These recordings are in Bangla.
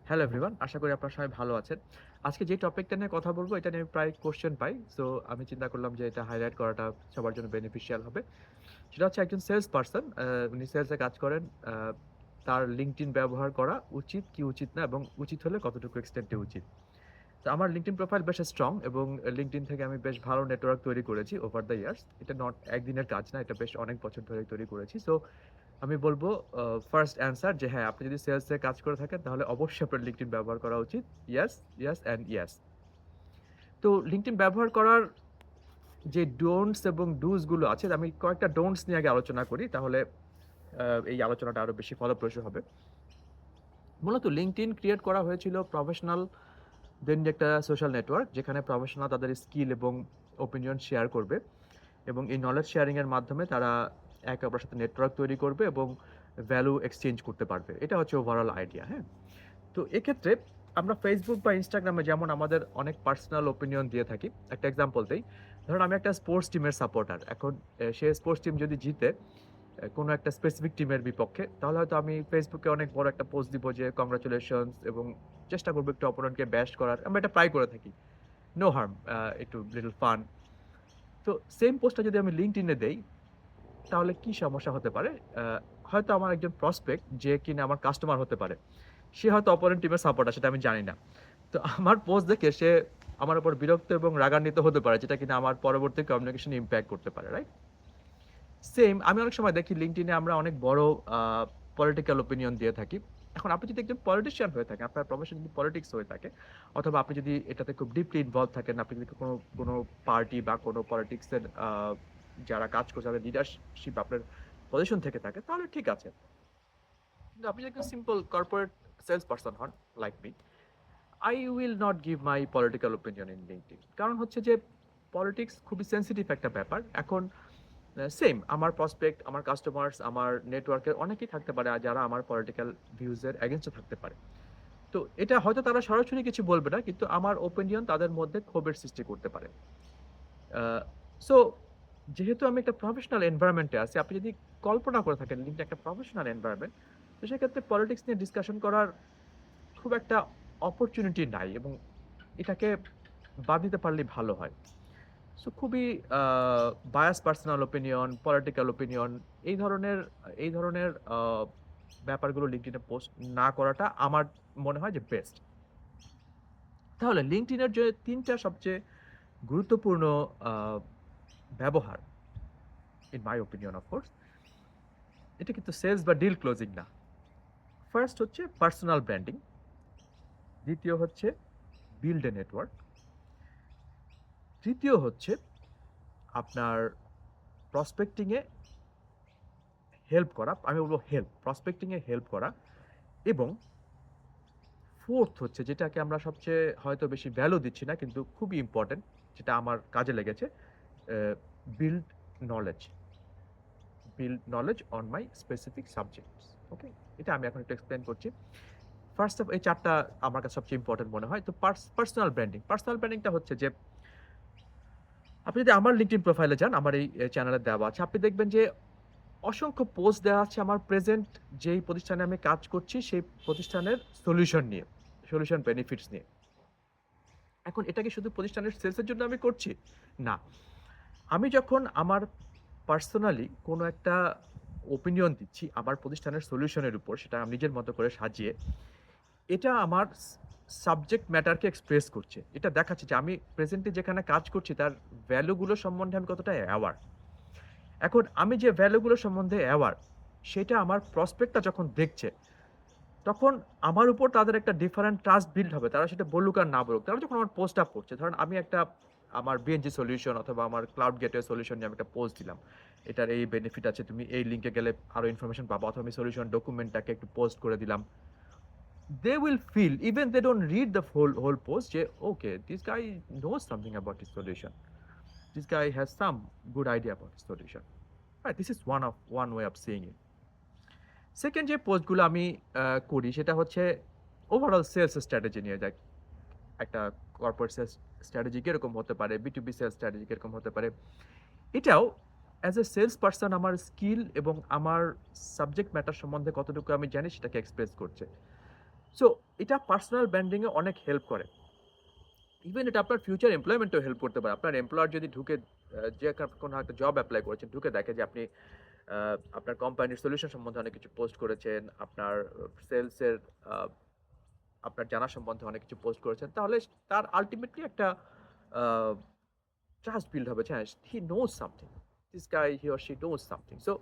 হ্যালো এভরিওয়ান, আশা করি আপনারা সবাই ভালো আছেন। আজকে যে টপিকটা নিয়ে কথা বলবো এটা নিয়ে প্রায় কোয়েশ্চেন পাই। সো আমি চিন্তা করলাম যে এটা হাইলাইট করাটা সবার জন্য বেনিফিশিয়াল হবে। সেটা হচ্ছে একজন সেলস পারসন, উনি সেলসে কাজ করেন। আ তার LinkedIn ব্যবহার করা উচিত কি উচিত না এবং উচিত হলে কতটুকু এক্সটেন্টে উচিত। তো আমার LinkedIn প্রোফাইল বেশ স্ট্রং এবং LinkedIn থেকে আমি বেশ ভালো নেটওয়ার্ক তৈরি করেছি ওভার দ্য ইয়ার্স। এটা নট একদিনের কাজ না, এটা বেশ অনেক বছর ধরেই তৈরি করেছি। সো আমি বলব ফার্স্ট অ্যান্সার যে হ্যাঁ, আপনি যদি সেলসে কাজ করে থাকেন তাহলে অবশ্যই আপনার LinkedIn ব্যবহার করা উচিত। Yes, yes and yes. তো LinkedIn ব্যবহার করার যে ডোন্টস এবং ডুস গুলো আছে, আমি কয়েকটা ডোন্টস নিয়ে আগে আলোচনা করি, তাহলে এই আলোচনাটা আরো বেশি ফলপ্রসূ হবে। মূলত LinkedIn ক্রিয়েট করা হয়েছিল প্রফেশনালদের নিয়ে একটা সোশ্যাল নেটওয়ার্ক, যেখানে প্রফেশনাল তাদের স্কিল এবং ওপিনিয়ন শেয়ার করবে এবং এই নলেজ শেয়ারিং এর মাধ্যমে তারা একে অপরের সাথে নেটওয়ার্ক তৈরি করবে এবং ভ্যালু এক্সচেঞ্জ করতে পারবে। এটা হচ্ছে ওভারঅল আইডিয়া, হ্যাঁ? তো এক্ষেত্রে আমরা ফেসবুক বা ইনস্টাগ্রামে যেমন আমাদের অনেক পার্সোনাল ওপিনিয়ন দিয়ে থাকি। একটা এক্সাম্পল দেই। ধরুন আমি একটা স্পোর্টস টিমের সাপোর্টার। এখন সে স্পোর্টস টিম যদি জিতে কোনো একটা স্পেসিফিক টিমের বিপক্ষে, তাহলে হয়তো আমি ফেসবুকে অনেক বড় একটা পোস্ট দিব যে কংগ্রাচুলেশনস এবং চেষ্টা করব একটু অপোনেন্টকে ব্যাশ করার। আমরা এটা প্রায় করে থাকি। নো হার্ম, একটু লিটল ফান। তো সেম পোস্টটা যদি আমি LinkedIn এ দেই, তাহলে কি সমস্যা হতে পারে? আ হয়তো আমার একজন প্রসপেক্ট যে কিনা আমার কাস্টমার হতে পারে। সে হয়তো অপোনেন্ট টিমের সাপোর্টার, সেটা আমি জানি না। তো আমার পোস্ট দেখে সে আমার উপর বিরক্ত এবং রাগান্বিত হতে পারে, যেটা কিনা আমার পরবর্তী কমিউনিকেশন ইমপ্যাক্ট করতে পারে, রাইট? সেম আমি অনেক সময় দেখি LinkedIn এ আমরা অনেক বড় আ পলিটিক্যাল ওপিনিয়ন দিয়ে থাকি। এখন আপনি যদি একজন পলিটিশিয়ান হয়ে থাকেন, আপনার প্রফেশন যদি পলিটিক্স হয়ে থাকে, অথবা আপনি যদি এটাতে খুব ডিপলি ইনভলভ থাকেন, আপনি যদি কোনো পার্টি বা কোনো পলিটিক্স এর যারা কাজ করছে তাদের লিডারশিপ আপনার পজিশন থেকে থাকে, তাহলে ঠিক আছে। কিন্তু আপনি যদি একজন সিম্পল কর্পোরেট সেলস পারসন হন, like me, I will not give my political opinion in LinkedIn. কারণ হচ্ছে যে পলিটিক্স খুবই সেনসিটিভ একটা ব্যাপার। এখন সেম আমার প্রসপেক্ট, আমার কাস্টমার্স, আমার নেটওয়ার্কের অনেকেই থাকতে পারে যারা আমার পলিটিক্যাল ভিউজ এর এগেইনস্ট থাকতে পারে। তো এটা হয়তো তারা সরাসরি কিছু বলবে না, কিন্তু আমার ওপিনিয়ন তাদের মধ্যে ক্ষোভের সৃষ্টি করতে পারে। আ সো যেহেতু আমি একটা প্রফেশনাল এনভায়রনমেন্ট এ আছি, আপনি যদি কল্পনা করে থাকেন LinkedIn একটা প্রফেশনাল এনভায়রনমেন্ট, তো সেক্ষেত্রে পলিটিক্স নিয়ে ডিসকাশন করার খুব একটা অপরচুনিটি নাই এবং এটাকে বাদ দিতে পারলেই ভালো হয়। সো খুবই a bias personal opinion, political opinion, এই ধরনের এই ধরনের ব্যাপারগুলো LinkedIn এ পোস্ট না করাটা আমার মনে হয় যে বেস্ট। তাহলে LinkedIn এর যে ৩ টা সবচেয়ে গুরুত্বপূর্ণ আ ব্যবহার, in my opinion of course, এটা কিন্তু সেলস বা ডিল ক্লোজিং না। ফার্স্ট হচ্ছে পার্সোনাল ব্র্যান্ডিং, দ্বিতীয় হচ্ছে বিল্ড এ নেটওয়ার্ক, তৃতীয় হচ্ছে আপনার প্রসপেক্টিং এ হেল্প করা। আমি বলব হেল্প, প্রসপেক্টিং এ হেল্প করা এবং ফোর্থ হচ্ছে যেটাকে আমরা সবচেয়ে হয়তো বেশি ভ্যালু দিচ্ছি না কিন্তু খুবই ইম্পোর্টেন্ট, যেটা আমার কাজে লেগেছে, build knowledge. Build knowledge on my specific subjects. Okay? এটা আমি এখন একটু এক্সপ্লেইন করছি। ফার্স্ট অফ এই ৪ টা আমার কাছে সবচেয়ে ইম্পোর্টেন্ট মনে হয়। তো পার্সোনাল ব্র্যান্ডিং। পার্সোনাল ব্র্যান্ডিংটা হচ্ছে যে আপনি যদি আমার LinkedIn প্রোফাইলে যান, আমার এই চ্যানেলে দেওয়া আছে। আপনি দেখবেন যে অসংখ্য পোস্ট দেওয়া আছে আমার প্রেজেন্ট যেই প্রতিষ্ঠানে আমি কাজ করছি, সেই প্রতিষ্ঠানের সলিউশন নিয়ে, সলিউশন বেনিফিটস নিয়ে। এখন এটা কি শুধু প্রতিষ্ঠানের সেলসের জন্য আমি করছি? না। আমি যখন আমার পার্সোনালি কোনো একটা ওপিনিয়ন দিচ্ছি আমার প্রতিষ্ঠানের সলিউশনের উপর, সেটা আমি নিজের মতো করে সাজিয়ে, এটা আমার সাবজেক্ট ম্যাটারকে এক্সপ্রেস করছে। এটা দেখাচ্ছে যে আমি প্রেজেন্টলি যেখানে কাজ করছি তার ভ্যালুগুলো সম্বন্ধে আমি কতটা অ্যাওয়ার। এখন আমি যে ভ্যালুগুলো সম্বন্ধে অ্যাওয়ার, সেটা আমার প্রসপেক্টটা যখন দেখছে, তখন আমার উপর তাদের একটা ডিফারেন্ট ট্রাস্ট বিল্ড হবে। তারা সেটা বলুক আর না বলুক। তারা যখন আমার পোস্টটা পড়ছে, ধরেন আমি একটা আমার BNG সলিউশন অথবা আমার ক্লাউড গেটওয়ে সলিউশন নিয়ে আমি একটা পোস্ট দিলাম। এটার এই বেনিফিট আছে, তুমি এই লিংকে গেলে আরো ইনফরমেশন পাবা, অথবা আমি সলিউশন ডকুমেন্টটাকে একটু পোস্ট করে দিলাম। They will feel, even they don't read the whole post, যে okay, this guy knows something about his solution. This guy has some good idea about his solution. Right, this is one way of seeing it. Second যে পোস্টগুলো আমি করি সেটা হচ্ছে ওভারঅল সেলস স্ট্র্যাটেজি নিয়ে যায়। একটা কর্পোরেট সেলস স্ট্র্যাটেজি কিরকম হতে পারে, B2B সেলস স্ট্র্যাটেজি কিরকম হতে পারে। এটাও অ্যাজ এ সেলস পারসন আমার স্কিল এবং আমার সাবজেক্ট ম্যাটার সম্বন্ধে কতটুকু আমি জানি সেটাকে এক্সপ্রেস করছে। সো এটা পার্সোনাল ব্র্যান্ডিংয়ে অনেক হেল্প করে। ইভেন এটা আপনার ফিউচার এমপ্লয়মেন্টেও হেল্প করতে পারে। আপনার এমপ্লয়ার যদি ঢুকে যে কোনো একটা জব এপ্লাই করেছেন, ঢুকে দেখে যে আপনি আপনার কোম্পানির সলিউশন সম্বন্ধে অনেক কিছু পোস্ট করেছেন, আপনার সেলসের আ আপনার জানা সম্বন্ধে অনেক কিছু পোস্ট করেছেন, তাহলে তার আল্টিমেটলি একটা আ ট্রাস্ট বিল্ড হবে যে হ্যাঁ, he knows something. This guy he or she knows something. So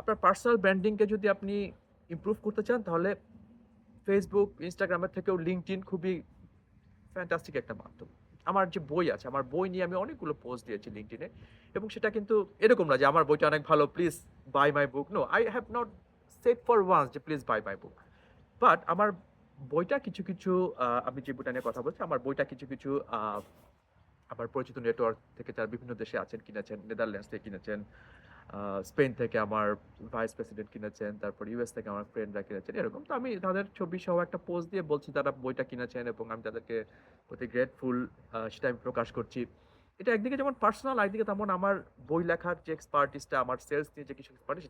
আপনার পার্সোনাল ব্র্যান্ডিংকে যদি আপনি ইমপ্রুভ করতে চান তাহলে Facebook, Instagram এর থেকেও LinkedIn খুবই ফ্যান্টাস্টিক একটা মাধ্যম। আমার যে বই আছে, আমার বই নিয়ে আমি অনেকগুলো পোস্ট দিয়েছি LinkedIn এ এবং সেটা কিন্তু এরকম না যে আমার বইটা অনেক ভালো, please buy my book. No, I have not said for once যে please buy my book. But আমার বইটা কিছু, কিছু আমি যে বইটা নিয়ে কথা বলছি, আমার বইটা কিছু, কিছু আমার পরিচিত নেটওয়ার্ক থেকে যারা বিভিন্ন দেশে আছেন কিনেছেন, নেদারল্যান্ডস থেকে কিনেছেন, স্পেন থেকে আমার ভাইস প্রেসিডেন্ট কিনেছেন, তারপর ইউএস থেকে আমার ফ্রেন্ডরা কিনেছেন, এরকম। তো আমি তাদের ছবি সহ একটা পোস্ট দিয়ে বলছি তারা বইটা কিনেছেন এবং আমি তাদেরকে অতি গ্রেটফুল সেটা আমি প্রকাশ করছি। এটা একদিকে যেমন পার্সোনাল, একদিকে তেমন আমার বই লেখার যে এক্সপার্টিসটা, আমার সেলস নিয়ে যে কিছু এক্সপার্টিস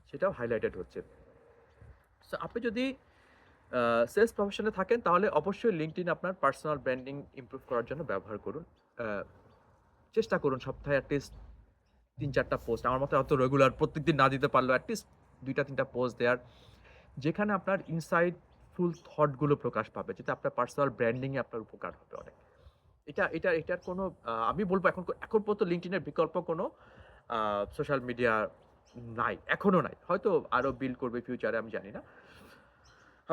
সেটাও হাইলাইটেড হচ্ছে। সো আপনি যদি সেলস প্রফেশনে থাকেন তাহলে অবশ্যই LinkedIn আপনার পার্সোনাল ব্র্যান্ডিং ইমপ্রুভ করার জন্য ব্যবহার করুন। আ চেষ্টা করুন সপ্তাহে এটলিস্ট ৩-৪ টা পোস্ট। আমার মতে অত রেগুলার প্রত্যেকদিন না দিতে পারলেও এটলিস্ট ২ টা ৩ টা পোস্ট দেয়ার, যেখানে আপনার ইনসাইটফুল থট গুলো প্রকাশ পাবে, যেটা আপনার পার্সোনাল ব্র্যান্ডিং এ আপনার উপকার হবে অনেক। এটার কোনো আমি বলব এখন পর্যন্ত LinkedIn এর বিকল্প কোনো সোশ্যাল মিডিয়া নাই। এখনো নাই। হয়তো আরো বিল্ড করবে ফিউচারে, আমি জানি না।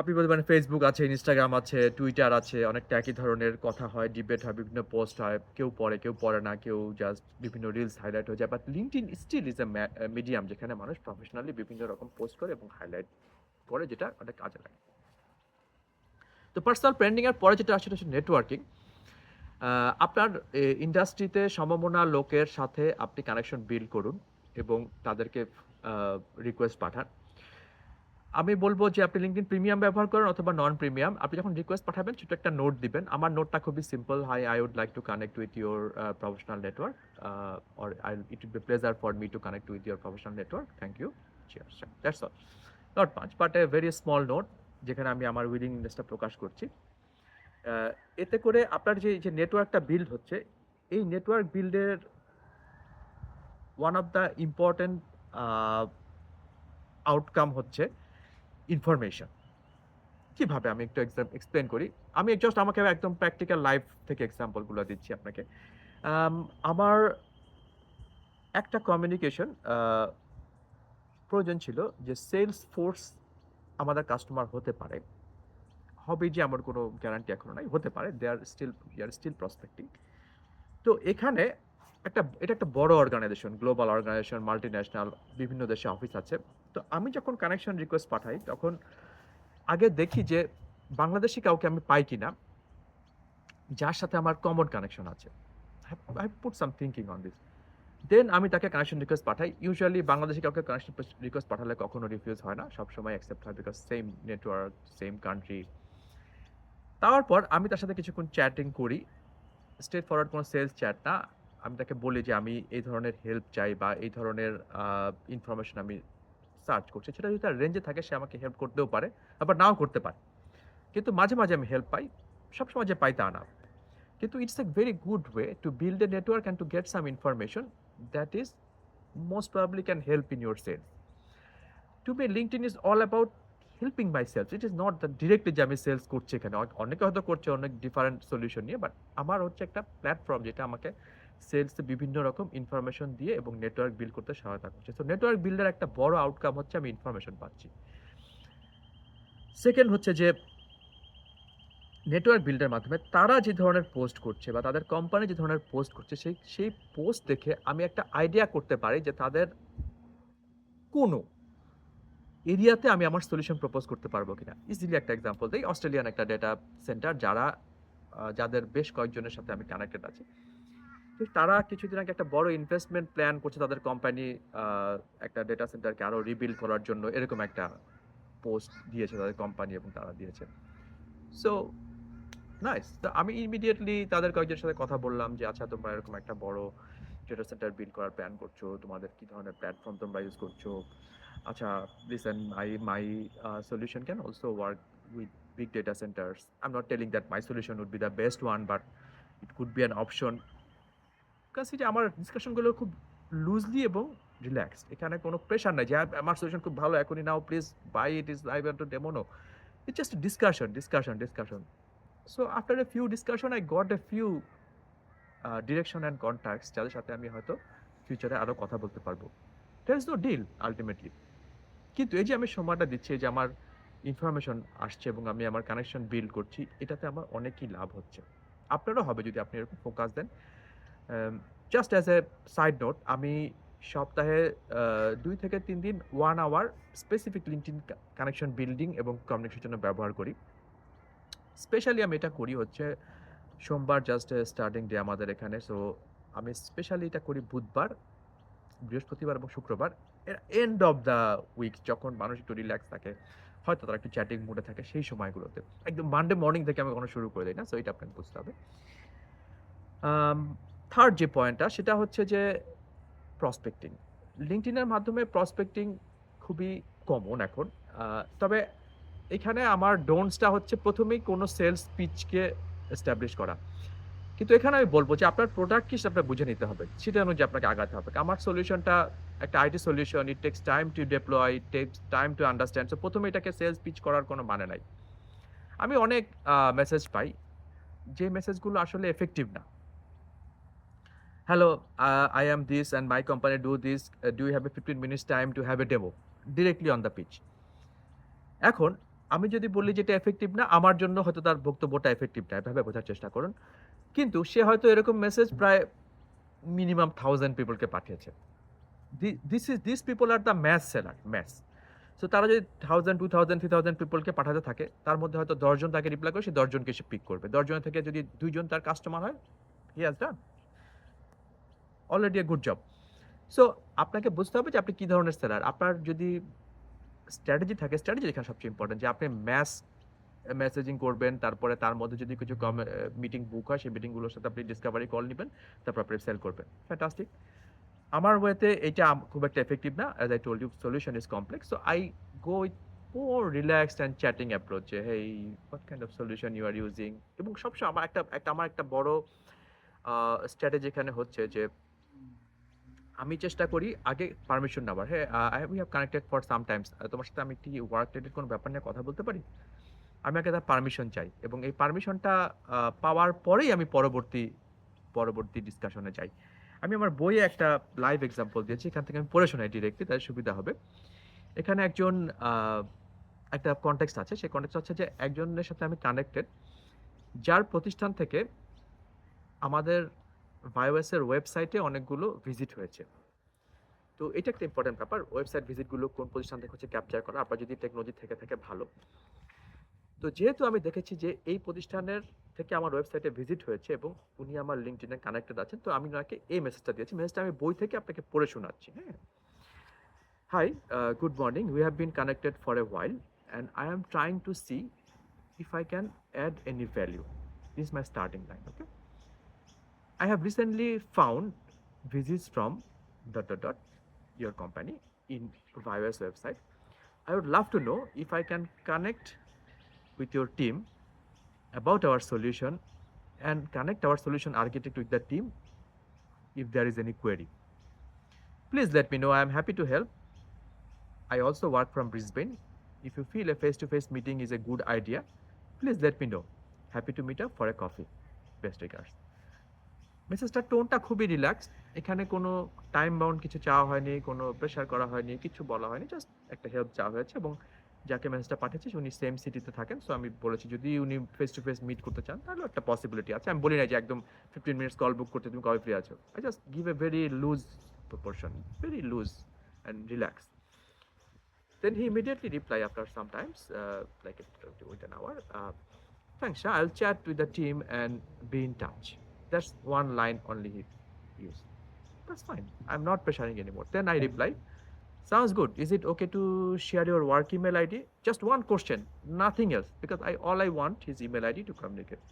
আপনি বলতে পারেন Facebook আছে, Instagram আছে, Twitter আছে। অনেকটা একই ধরনের কথা হয়, ডিবেট হয়, বিভিন্ন পোস্ট হয়। কেউ পড়ে, কেউ পড়ে না, কেউ জাস্ট বিভিন্ন রিলস হাইলাইট হয়ে যায়। But LinkedIn still is a medium যেখানে মানুষ প্রফেশনালি বিভিন্ন রকম পোস্ট করে এবং হাইলাইট করে, যেটা অনেক কাজে লাগে। তো পার্সোনাল ব্র্যান্ডিং এর পরে যেটা আসে সেটা হচ্ছে নেটওয়ার্কিং। আপনার ইন্ডাস্ট্রিতে সমমনা লোকের সাথে আপনি কানেকশন বিল্ড করুন এবং তাদেরকে আ রিকোয়েস্ট পাঠান। আমি বলব যে আপনি LinkedIn প্রিমিয়াম ব্যবহার করেন অথবা নন প্রিমিয়াম। আপনি যখন রিকোয়েস্ট পাঠাবেন ছোট একটা নোট দিবেন। আমার নোটটা খুবই simple. Hi, I would like to connect with your professional network, or it would be a pleasure for me to connect with your professional network. Thank you. Cheers. That's all. Not much, but a very small note যেখানে আমি আমার উইলিংনেসটা প্রকাশ করছি। আ এতে করে আপনার যে নেটওয়ার্কটা বিল্ড হচ্ছে, এই নেটওয়ার্ক বিল্ডের one of the important a outcome হচ্ছে ইনফরমেশন। কিভাবে আমি একটু এক্সপ্লেইন করি। আমি জাস্ট আমাকে একদম প্র্যাকটিক্যাল লাইফ থেকে এক্সাম্পল গুলো দিচ্ছি আপনাকে। আম আমার একটা কমিউনিকেশন প্রয়োজন ছিল যে সেলস ফোর্স আমাদের কাস্টমার হতে পারে। হবে যে আমার কোনো গ্যারান্টি এখনো নাই। হতে পারে। We are still prospecting. তো এখানে এটা একটা বড় অর্গানাইজেশন, গ্লোবাল অর্গানাইজেশন, মাল্টিন্যাশনাল, বিভিন্ন দেশে অফিস আছে। তো আমি যখন কানেকশন রিকোয়েস্ট পাঠাই তখন আগে দেখি যে বাংলাদেশী কাউকে আমি পাই কিনা যার সাথে আমার কমন কানেকশন আছে। I have put some thinking on this. দেন আমি তাকে কানেকশন রিকোয়েস্ট পাঠাই। ইউজুয়ালি বাংলাদেশী কাউকে কানেকশন রিকোয়েস্ট পাঠালে কখনো রিফিউজ হয় না। সবসময় অ্যাকসেপ্ট হয় because same network, same country. তারপর আমি তার সাথে কিছুক্ষণ চ্যাটিং করি। স্ট্রেইট ফরওয়ার্ড কোনো সেলস চ্যাট না। আমি তাকে বলি যে আমি এই ধরনের হেল্প চাই বা এই ধরনের ইনফরমেশন আমি সার্চ করছি। সেটা যদি তার রেঞ্জে থাকে সে আমাকে হেল্প করতেও পারে, আবার নাও করতে পারে। কিন্তু মাঝে, মাঝে আমি হেল্প পাই। সবসময় যে পাই তা না। কিন্তু it's a very good way to build a network and to get some information that is most probably can help in your sales. To me, LinkedIn is all about helping myself. It is not that directly যে আমি সেলস করছি এখানে। অনেকে হয়তো করছে অনেক ডিফারেন্ট সলিউশন নিয়ে, বাট আমার হচ্ছে একটা প্ল্যাটফর্ম যেটা আমাকে সেলসে বিভিন্ন রকম ইনফরমেশন দিয়ে এবং নেটওয়ার্ক বিল্ড করতে সহায়তা করছে। সো নেটওয়ার্ক বিল্ডের একটা বড় আউটকাম হচ্ছে আমি ইনফরমেশন পাচ্ছি। সেকেন্ড হচ্ছে যে নেটওয়ার্ক বিল্ডের মাধ্যমে তারা যে ধরনের পোস্ট করছে বা তাদের কোম্পানি যে ধরনের পোস্ট করছে সেই পোস্ট দেখে আমি একটা আইডিয়া করতে পারি যে তাদের কোন এরিয়াতে আমি আমার সলিউশন প্রপোজ করতে পারবো কিনা। ইজিলি একটা এক্সাম্পল দেই। অস্ট্রেলিয়ান একটা ডেটা সেন্টার যাদের বেশ কয়েকজনের সাথে আমি কানেক্টেড আছি। তো তারা কিছুদিন আগে একটা বড় ইনভেস্টমেন্ট প্ল্যান করছে তাদের কোম্পানি আ একটা ডেটা সেন্টারকে আরো রিবিল্ড করার জন্য, এরকম একটা পোস্ট দিয়েছে তাদের কোম্পানি এবং তারা দিয়েছে। So nice. তো আমি ইমিডিয়েটলি তাদের কয়েকজনের সাথে কথা বললাম যে, "আচ্ছা, তোমরা এরকম একটা বড় ডেটা সেন্টার বিল্ড করার প্ল্যান করছো। তোমাদের কি ধরনের প্ল্যাটফর্ম তোমরা ইউজ করছো? আচ্ছা, listen, my solution can also work with big data centers. I'm not telling that my solution would be the best one, but it could be an option. Consider আমার ডিসকাশনগুলো খুব লুজলি এবং রিল্যাক্সড। এখানে কোনো প্রেশার নাই যে আমার সলিউশন খুব ভালো, এখনই now please buy it, is I want to demo. No, it's just discussion. So after a few discussion I got a few direction and contacts যাদের সাথে আমি হয়তো ফিউচারে আরও কথা বলতে পারবো। There is no deal ultimately. কিন্তু এই যে আমি সময়টা দিচ্ছি, এই যে আমার ইনফরমেশন আসছে এবং আমি আমার কানেকশন বিল্ড করছি, এটাতে আমার অনেকই লাভ হচ্ছে। আপনারও হবে যদি আপনি এরকম ফোকাস দেন। Just as a side note, আমি সপ্তাহে 2 থেকে 3 দিন 1 hour specific LinkedIn connection building এবং কমিউনিকেশনের জন্য ব্যবহার করি। স্পেশালি আমি এটা করি হচ্ছে সোমবার, জাস্ট স্টার্টিং ডে আমাদের এখানে। সো আমি স্পেশালি এটা করি বুধবার, বৃহস্পতিবার এবং শুক্রবার, এর এন্ড অফ দ্য উইক, যখন মানুষ একটু রিল্যাক্স থাকে, হয়তো তারা একটু চ্যাটিং মুডে থাকে, সেই সময়গুলোতে। একদম মানডে মর্নিং থেকে আমি কখনো শুরু করে দিই না। সো এটা আপনাকে বুঝতে হবে। থার্ড যে পয়েন্টটা, সেটা হচ্ছে যে প্রসপেক্টিং। লিঙ্কডইনের মাধ্যমে প্রসপেক্টিং খুবই কমন এখন। তবে এখানে আমার ডোন্টসটা হচ্ছে প্রথমেই কোনো সেলস পিচকে এস্টাবলিশ করা। কিন্তু এখানে আমি বলবো যে আপনার প্রোডাক্ট কি সেটা বুঝে নিতে হবে, সেটা অনুযায়ী আপনাকে আগাতে হবে। আমার সলিউশনটা একটা IT solution, it takes time to deploy, it takes time to understand. So প্রথমে এটাকে সেলস পিচ করার কোনো মানে নাই। আমি অনেক মেসেজ পাই যে মেসেজগুলো আসলে এফেক্টিভ না। Hello, I am this and my company do this. Do you have a 15 minutes time to have a demo? Directly on the pitch. এখন আমি যদি বলি যে এটা এফেক্টিভ না, আমার জন্য হয়তো তার বক্তব্যটা এফেক্টিভ না, এভাবে বোঝার চেষ্টা করুন। কিন্তু সে হয়তো এরকম মেসেজ প্রায় মিনিমাম 1000 পিপলকে পাঠিয়েছে। This people are the mass seller, mass. So তারা যদি 1000, 2000, 3000 পিপলকে পাঠাতে থাকে, তার মধ্যে হয়তো 10 জন তাকে রিপ্লাই করে, সে 10 জনকে সে পিক করবে। 10 জনের থেকে যদি 2 জন তার কাস্টমার হয়, he has done already a good job. So আপনাকে বুঝতে হবে যে আপনি কী ধরনের সেলার। আপনার যদি স্ট্র্যাটেজি থাকে, স্ট্র্যাটেজি এখানে সবচেয়ে ইম্পর্টেন্ট, যে আপনি মেসেজিং করবেন, তারপরে তার মধ্যে যদি কিছু মিটিং বুক হয়, সেই মিটিংগুলোর সাথে আপনি ডিসকাভারি কল নেবেন, তারপর আপনি সেল করবেন। ফ্যান্টাস্টিক। আমার ওয়েতে এটা খুব একটা এফেক্টিভ না। As I told you, solution is complex. So I go with more relaxed and chatting approach, যে hey, what kind of solution you are using. এবং সবসময় আমার একটা বড় স্ট্র্যাটেজি এখানে হচ্ছে যে আমি চেষ্টা করি আগে পারমিশন নেওয়ার। হ্যাঁ, we have connected for some Times. তোমার সাথে আমি কি ওয়ার্ক রিলেটেড কোনো ব্যাপার নিয়ে কথা বলতে পারি? আমি আগে তার পারমিশন চাই এবং এই পারমিশনটা পাওয়ার পরেই আমি পরবর্তী ডিসকাশনে যাই। আমি আমার বইয়ে একটা লাইভ এক্সাম্পল দিয়েছি, এখান থেকে আমি পড়ে শোনাই ডিরেক্টলি, তাই সুবিধা হবে। এখানে একটা কনটেক্সট আছে। সেই কনটেক্সট হচ্ছে যে একজনের সাথে আমি কানেক্টেড, যার প্রতিষ্ঠান থেকে আমাদের ভাইওএসের ওয়েবসাইটে অনেকগুলো ভিজিট হয়েছে। তো এটা একটা ইম্পর্টেন্ট ব্যাপার, ওয়েবসাইট ভিজিটগুলো কোন প্রতিষ্ঠান থেকে হচ্ছে ক্যাপচার করা, আপনার যদি টেকনোলজি থেকে থাকে ভালো। তো যেহেতু আমি দেখেছি যে এই প্রতিষ্ঠানের থেকে আমার ওয়েবসাইটে ভিজিট হয়েছে এবং উনি আমার লিঙ্কডইনে কানেক্টেড আছেন, তো আমি ওনাকে এই মেসেজটা দিয়েছি। মেসেজটা আমি বই থেকে আপনাকে পড়ে শোনাচ্ছি। হ্যাঁ, hi, good morning, we have been connected for a while and I am trying to see if I can add any value. This is my starting line. Okay, I have recently found visits from ... your company in iOS website. I would love to know if I can connect with your team about our solution and connect our solution architect with the team if there is any query. Please let me know. I am happy to help. I also work from Brisbane. If you feel a face-to-face meeting is a good idea, please let me know. Happy to meet up for a coffee. Best regards. মেসেজটার টোনটা খুবই রিল্যাক্সড। এখানে কোনো টাইম বাউন্ড কিছু চাওয়া হয়নি, কোনো প্রেশার করা হয়নি, কিছু বলা হয়নি, জাস্ট একটা হেল্প চাওয়া হয়েছে। এবং যাকে মেসেজটা পাঠিয়েছি উনি সেম সিটিতে থাকেন। সো আমি বলেছি যদি উনি ফেস টু ফেস মিট করতে চান তাহলে একটা পসিবিলিটি আছে। আমি বলি না যে একদম 15 মিনিটস কল বুক করতে তুমি কবে ফ্রি আছো। I just give a very loose proportion, very loose and relax. Then he immediately reply after some times, like with an hour. Thanks, Shah. I'll chat with the team and be in touch. That's one line only he used. That's fine. I'm not pressuring anymore. Then I reply, sounds good. Is it okay to share your work email ID? Just one question, nothing else, because all I want his email ID to communicate.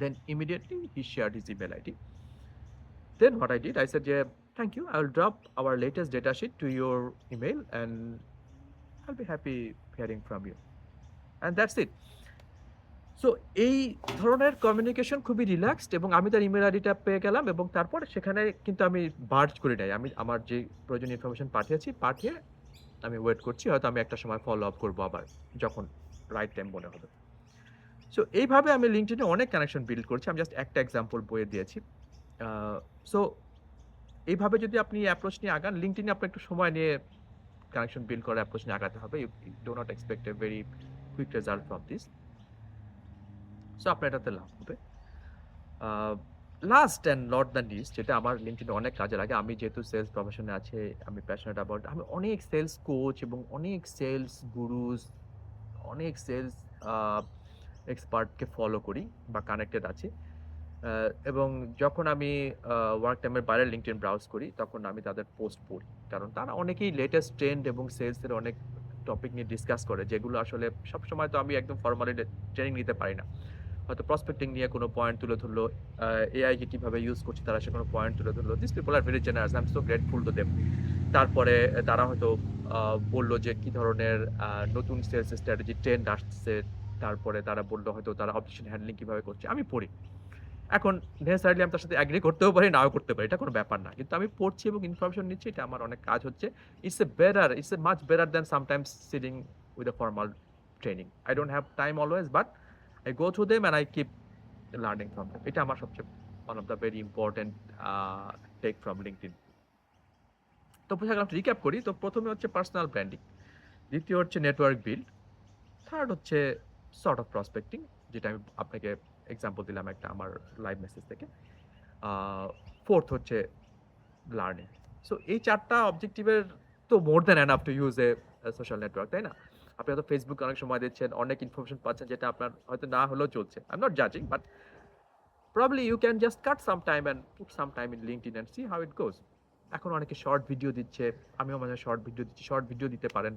Then immediately he shared his email ID. Then what I did, I said, yeah, thank you. I'll drop our latest data sheet to your email and I'll be happy hearing from you. And that's it. So এই ধরনের কমিউনিকেশন খুবই রিল্যাক্সড এবং আমি তার ইমেইল আইডিটা পেয়ে গেলাম এবং তারপর সেখানে কিন্তু আমি বার্জ করি নাই। আমি আমার যে প্রয়োজনীয় ইনফরমেশন পাঠিয়েছি, পাঠিয়ে আমি ওয়েট করছি। হয়তো আমি একটা সময় ফলো আপ করব আবার যখন রাইট টাইম মনে হবে। সো এইভাবে আমি LinkedIn এ অনেক কানেকশন বিল্ড করেছি। আমি জাস্ট একটা এক্সাম্পল বইয়ে দিয়েছি। আ সো এইভাবে যদি আপনি অ্যাপ্রোচ নিয়ে আগান, LinkedIn এ আপনার একটু সময় নিয়ে কানেকশন বিল্ড করার অ্যাপ্রোচ নিয়ে আগাতে হবে। You do not expect a very quick result from this. So আপনার এটাতে লাভ হবে। A last and not the least যেটা আমার LinkedIn এ অনেক কাজে লাগে। আমি যেহেতু সেলস প্রফেশন এ আছি, আমি প্যাশনেট অ্যাবাউট আমি অনেক সেলস কোচ এবং অনেক সেলস গুরুস, অনেক সেলস আ এক্সপার্টকে ফলো করি বা কানেক্টেড আছি। আ এবং যখন আমি ওয়ার্ক টাইমের বাইরে LinkedIn ব্রাউজ করি, তখন আমি তাদের পোস্ট পড়ি। কারণ তারা অনেকেই লেটেস্ট ট্রেন্ড এবং সেলস এর অনেক টপিক নিয়ে ডিসকাস করে, যেগুলো আসলে সবসময় তো আমি একদম ফরমালি ট্রেনিং নিতে পারি না। হয়তো প্রসপেক্টিং নিয়ে কোনো পয়েন্ট তুলে ধরলো, এআই কে কিভাবে ইউজ করছে তারা সে কোনো পয়েন্ট তুলে ধরলো। This people are very generous. I am so grateful to them. তারপরে তারা হয়তো আ বলল যে কি ধরনের নতুন সেলস স্ট্র্যাটেজি ট্রেন্ড আসছে। তারপরে তারা বলল হয়তো তারা অবজেকশন হ্যান্ডলিং কিভাবে করছে। আমি পড়ি। এখন নেসেসারিলি আমি তার সাথে এগ্রি করতেও পারি, নাও করতে পারি। এটা কোনো ব্যাপার না। কিন্তু আমি পড়ছি এবং ইনফরমেশন নিচ্ছি, এটা আমার অনেক কাজ হচ্ছে। It's a much better than sometimes sitting with a formal training. I don't have time always, but I go through them and I keep learning from them. এটা আমার সবচেয়ে one of the very important take from LinkedIn. তো বোঝা গেল রিক্যাপ করি। তো ১ম এ হচ্ছে পার্সোনাল ব্র্যান্ডিং, দ্বিতীয় হচ্ছে নেটওয়ার্ক বিল্ড, থার্ড হচ্ছে সর্ট অফ প্রসপেক্টিং, যেটা আমি আপনাকে এক্সাম্পল দিলাম একটা আমার লাইভ মেসেজ থেকে। আ ফোর্থ হচ্ছে লার্নিং। সো এই ৪ টা অবজেক্টিভের তো more than enough to use a social network, তাই না? আপনি হয়তো Facebook এ অনেক সময় দিচ্ছেন, অনেক ইনফরমেশন পাচ্ছেন যেটা আপনার হয়তো না হলেও চলছে। আই এম নট জাজিং, but probably you can just cut some time and put some time in LinkedIn and see how it goes. এখন অনেকে শর্ট ভিডিও দিচ্ছে। আমিও মাঝে শর্ট ভিডিও দিচ্ছি। শর্ট ভিডিও দিতে পারেন।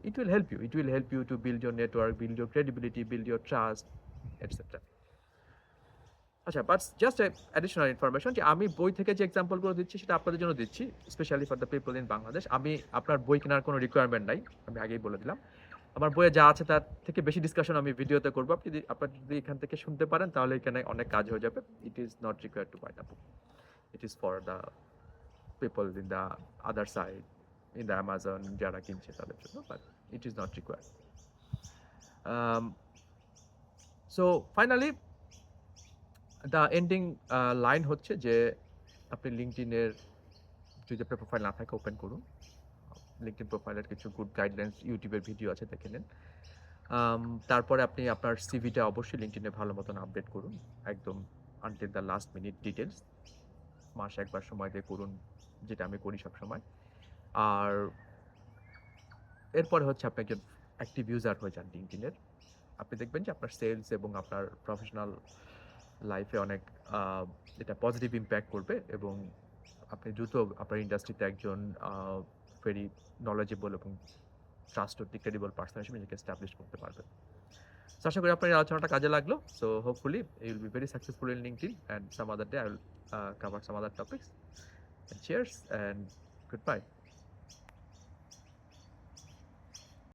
It will help you. It will help you to build your network, build your credibility, build your trust, etc. আচ্ছা, বাট জাস্ট অ্যাডিশনাল ইনফরমেশন যে আমি বই থেকে যে এক্সাম্পল গুলো দিচ্ছি সেটা আপনাদের জন্য দিচ্ছি, specially for the people in Bangladesh. আমি আপনার বই কেনার কোনো রিকোয়ারমেন্ট নাই। আমি আগেই বলে দিলাম। আমার বইয়ে যা আছে তার থেকে বেশি ডিসকাশন আমি ভিডিওতে করব। আপনারা যদি এখান থেকে শুনতে পারেন তাহলে এখানে অনেক কাজ হয়ে যাবে। It is not required to buy the book. It is for the people in the other side, in the Amazon যারা কিনছে তাদের জন্য, but it is not required. Um, so finally the ending line হচ্ছে যে আপনি LinkedIn এর যদি আপনার প্রোফাইল না থাকে ওপেন করুন। LinkedIn প্রোফাইলের কিছু গুড গাইডলাইনস YouTube এর ভিডিও আছে, দেখে নেন। তারপরে আপনি আপনার সিভিটা অবশ্যই LinkedIn এ ভালো মতন আপডেট করুন। একদম until the last minute details. মাসে একবার সময় দিয়ে করুন, যেটা আমি করি সবসময়। আর এরপরে হচ্ছে আপনি একজন অ্যাক্টিভ ইউজার হয়ে যান LinkedIn এর। আপনি দেখবেন যে আপনার সেলস এবং আপনার প্রফেশনাল লাইফে অনেক আ এটা পজিটিভ ইমপ্যাক্ট করবে এবং আপনি দ্রুত আপনার ইন্ডাস্ট্রিতে একজন ভেরি নলেজেবল এবং ট্রাস্টেড ক্রেডিবল পারসন হিসেবে নিজেকে এস্টাবলিশ করতে পারবেন। সো আশা করি আপনার এই আলোচনাটা কাজে লাগলো। So hopefully you will be very successful in LinkedIn and some other day I will cover some other topics. And cheers and goodbye.